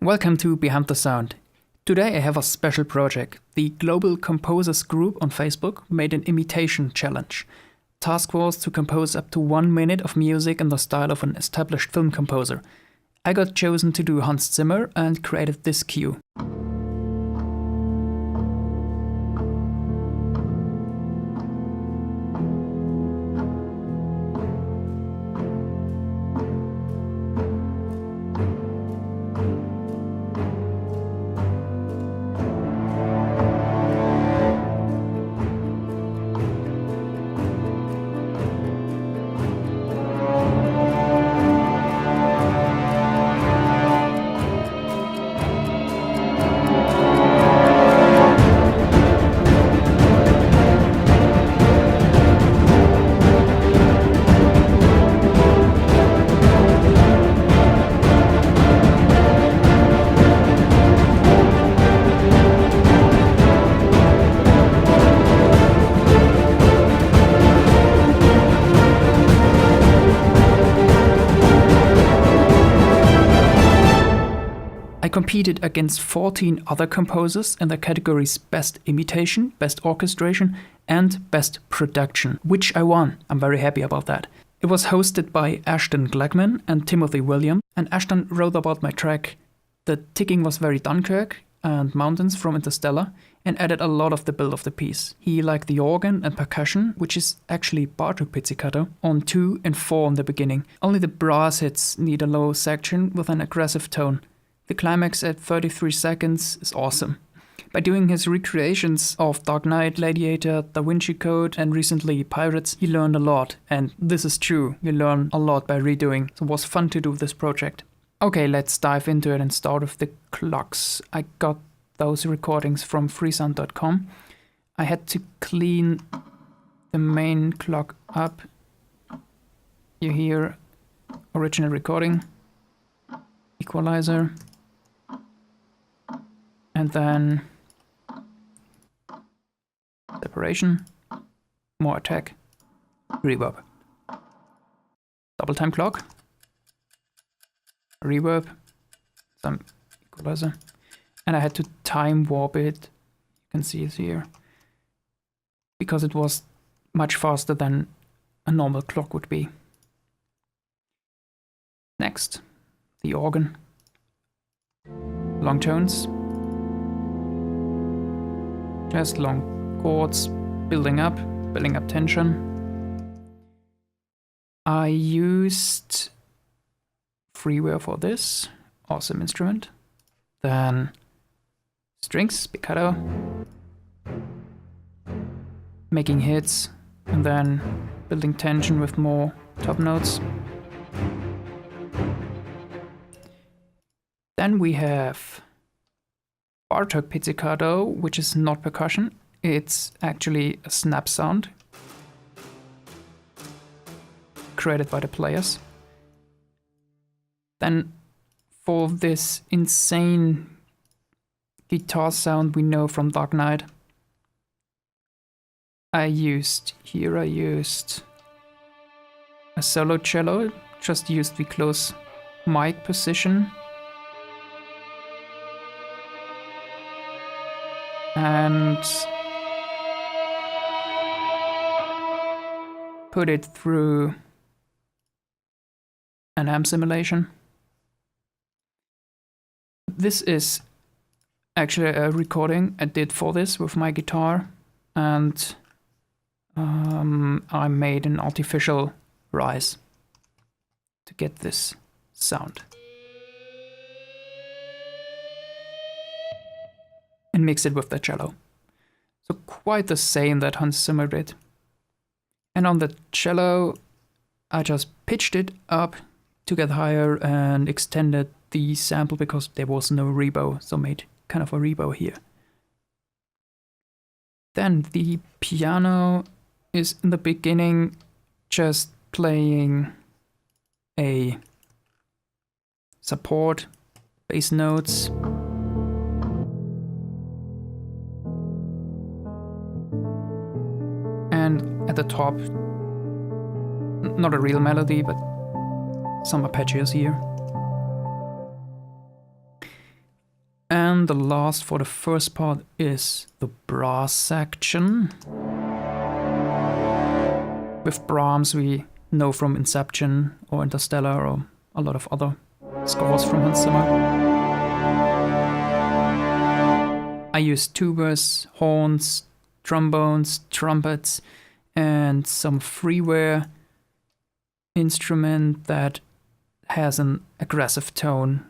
Welcome to Behind the Sound. Today I have a special project. The Global Composers Group on Facebook made an imitation challenge. Task was to compose up to 1 minute of music in the style of an established film composer. I got chosen to do Hans Zimmer and created this cue. I competed against 14 other composers in the categories Best Imitation, Best Orchestration, and Best Production, which I won. I'm very happy about that. It was hosted by Ashton and Timothy Williams, and Ashton wrote about my track. The ticking was very Dunkirk and Mountains from Interstellar, and added a lot of the build of the piece. He liked the organ and percussion, which is actually Bartók pizzicato, on 2 and 4 in the beginning. Only the brass hits need a low section with an aggressive tone. The climax at 33 seconds is awesome. By doing his recreations of Dark Knight, Gladiator, Da Vinci Code, and recently Pirates, he learned a lot. And this is true, you learn a lot by redoing. So it was fun to do this project. Okay, let's dive into it and start with the clocks. I got those recordings from freesound.com. I had to clean the main clock up. You hear original recording, equalizer, and then separation, more attack, reverb. Double time clock, reverb, some equalizer, and I had to time warp it, you can see it here, because it was much faster than a normal clock would be. Next, the organ, long tones, just long chords, building up tension. I used freeware for this, awesome instrument. Then strings, spiccato, making hits, and then building tension with more top notes. Then we have Bartók pizzicato, which is not percussion, it's actually a snap sound created by the players. Then for this insane guitar sound we know from Dark Knight, I used a solo cello, just used the close mic position. And put it through an amp simulation. This is actually a recording I did for this with my guitar, and I made an artificial rise to get this sound. And mix it with the cello. So quite the same that Hans Zimmer did. And on the cello, I just pitched it up to get higher and extended the sample because there was no rebow, so made kind of a rebow here. Then the piano is in the beginning just playing a support, bass notes, and at the top, not a real melody, but some arpeggios here. And the last for the first part is the brass section. With Brahms we know from Inception or Interstellar or a lot of other scores from Hans Zimmer. I use tubas, horns, trombones, trumpets, and some freeware instrument that has an aggressive tone,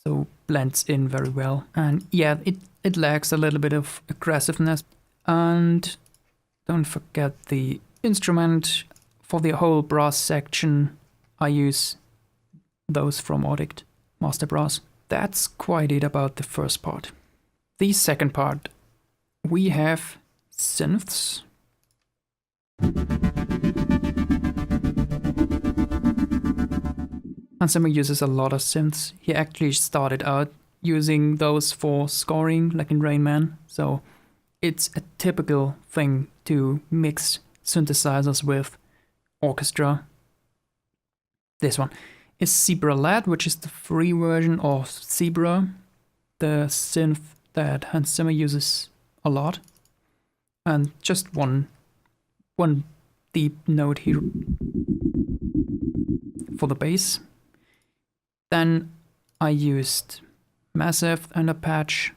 so blends in very well. And yeah, it lacks a little bit of aggressiveness. And don't forget the instrument. For the whole brass section, I use those from Audict Master Brass. That's quite it about the first part. The second part, we have synths. Hans Zimmer uses a lot of synths. He actually started out using those for scoring, like in Rain Man. So it's a typical thing to mix synthesizers with orchestra. This one is Zebra LED, which is the free version of Zebra, the synth that Hans Zimmer uses a lot. And just one deep note here for the bass. Then I used Massive and a patch,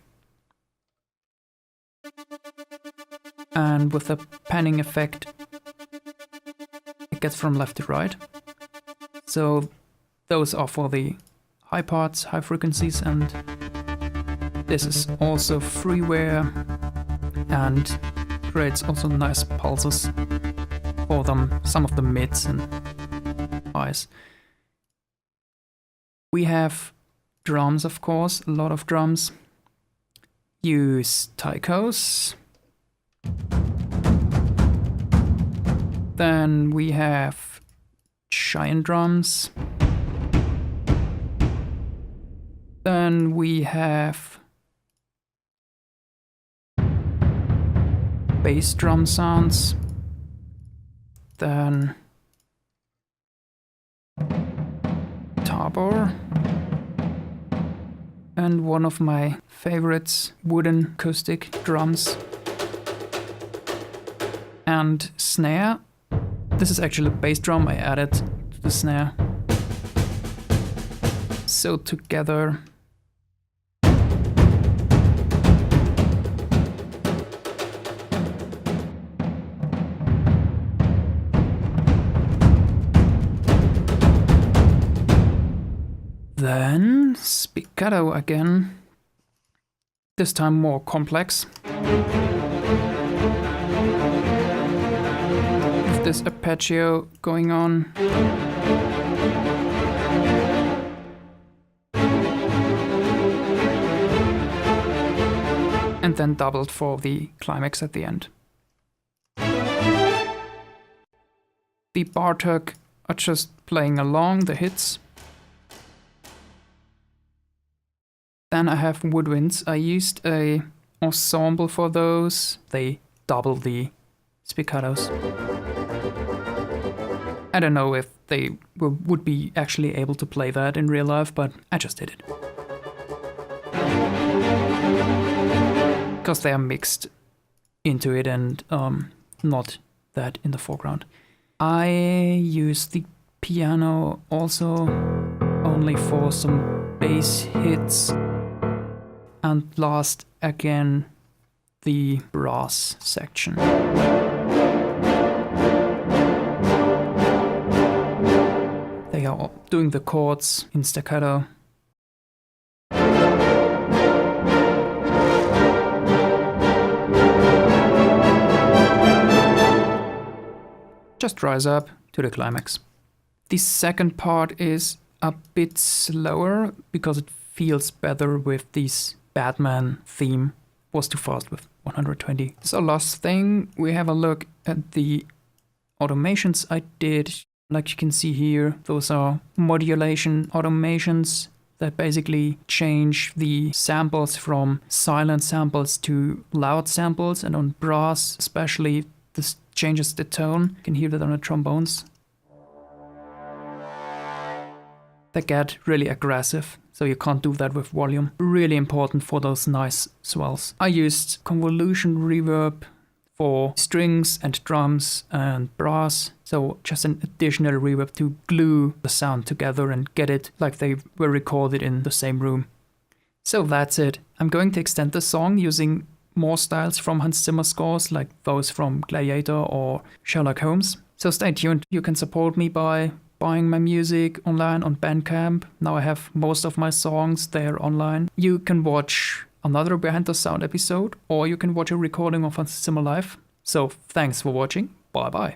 and with a panning effect it gets from left to right. So those are for the high parts, high frequencies, and this is also freeware and creates also nice pulses for them, some of the mids and highs. We have drums, of course, a lot of drums. Use taikos. Then we have giant drums. Then we have bass drum sounds. Then tabor. And one of my favorites, wooden acoustic drums. And snare. This is actually a bass drum I added to the snare. So together then spiccato again, this time more complex. With this arpeggio going on. And then doubled for the climax at the end. The Bartok are just playing along the hits. Then I have woodwinds. I used a ensemble for those. They double the spiccatos. I don't know if they would be actually able to play that in real life, but I just did it. Because they are mixed into it and not that in the foreground. I use the piano also only for some bass hits. And last, again, the brass section. They are doing the chords in staccato. Just rise up to the climax. The second part is a bit slower because it feels better with these Batman theme. Was too fast with 120. So last thing, we have a look at the automations I did. Like you can see here, those are modulation automations that basically change the samples from silent samples to loud samples, and on brass especially this changes the tone. You can hear that on the trombones. They get really aggressive. so you can't do that with volume. Really important for those nice swells. I used convolution reverb for strings and drums and brass, so just an additional reverb to glue the sound together and get it like they were recorded in the same room. So that's it. I'm going to extend the song using more styles from Hans Zimmer scores, like those from Gladiator or Sherlock Holmes. So stay tuned. You can support me by buying my music online on Bandcamp. Now I have most of my songs there online. You can watch another Behind the Sound episode, or you can watch a recording of Hans Zimmer live. So thanks for watching. Bye bye.